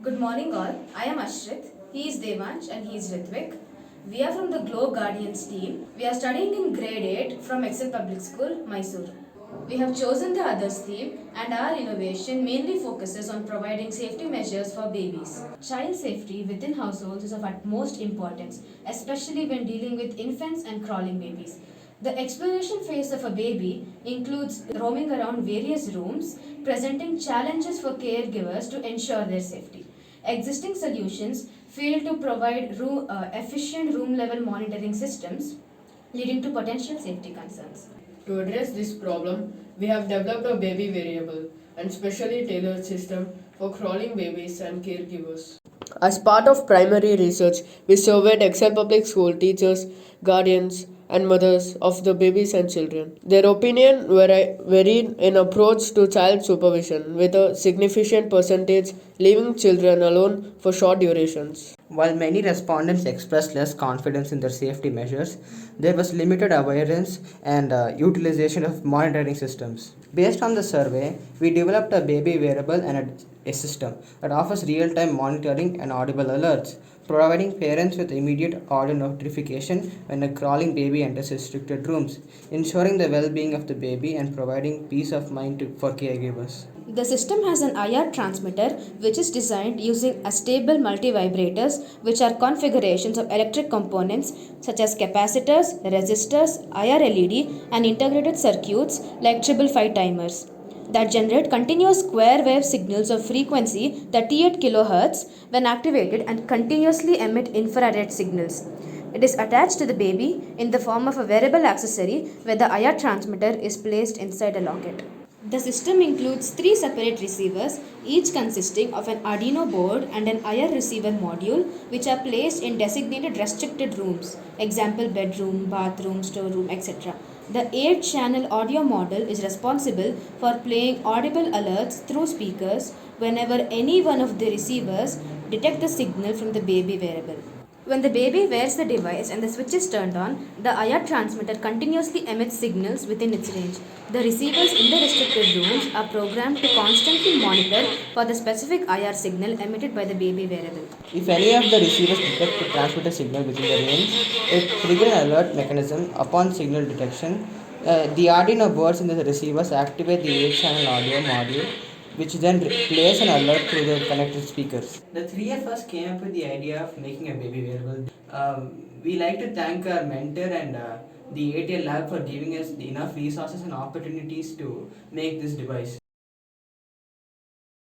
Good morning, all. I am Ashrit. He is Devansh and he is Ritvik. We are from the Glow Guardians team. We are studying in grade 8 from Excel Public School, Mysore. We have chosen the others theme and our innovation mainly focuses on providing safety measures for babies. Child safety within households is of utmost importance, especially when dealing with infants and crawling babies. The exploration phase of a baby includes roaming around various rooms, presenting challenges for caregivers to ensure their safety. Existing solutions fail to provide efficient room level monitoring systems, leading to potential safety concerns. To address this problem, we have developed a baby variable and specially tailored system for crawling babies and caregivers. As part of primary research, we surveyed Excel Public School teachers, guardians, and mothers of the babies and children. Their opinion varied in approach to child supervision, with a significant percentage leaving children alone for short durations. While many respondents expressed less confidence in their safety measures, there was limited awareness and utilization of monitoring systems. Based on the survey, we developed a baby wearable and a system that offers real time monitoring and audible alerts, providing parents with immediate audio notification when a crawling baby enters restricted rooms, ensuring the well being of the baby and providing peace of mind for caregivers. The system has an IR transmitter which is designed using stable multivibrators, which are configurations of electric components such as capacitors, resistors, IR LED, and integrated circuits like 555 timers that generate continuous square wave signals of frequency 38 kHz when activated and continuously emit infrared signals. It is attached to the baby in the form of a wearable accessory where the IR transmitter is placed inside a locket. The system includes three separate receivers, each consisting of an Arduino board and an IR receiver module, which are placed in designated restricted rooms, example bedroom, bathroom, storeroom, etc. The 8-channel audio model is responsible for playing audible alerts through speakers whenever any one of the receivers detect the signal from the baby wearable. When the baby wears the device and the switch is turned on, the IR transmitter continuously emits signals within its range. The receivers in the restricted rooms are programmed to constantly monitor for the specific IR signal emitted by the baby wearable. If any of the receivers detect the transmitter signal within the range, it triggers an alert mechanism upon signal detection. The Arduino boards in the receivers activate the 8-channel audio module, which then plays an alert through the connected speakers. The three of us came up with the idea of making a baby wearable. We like to thank our mentor and the ATL lab for giving us enough resources and opportunities to make this device.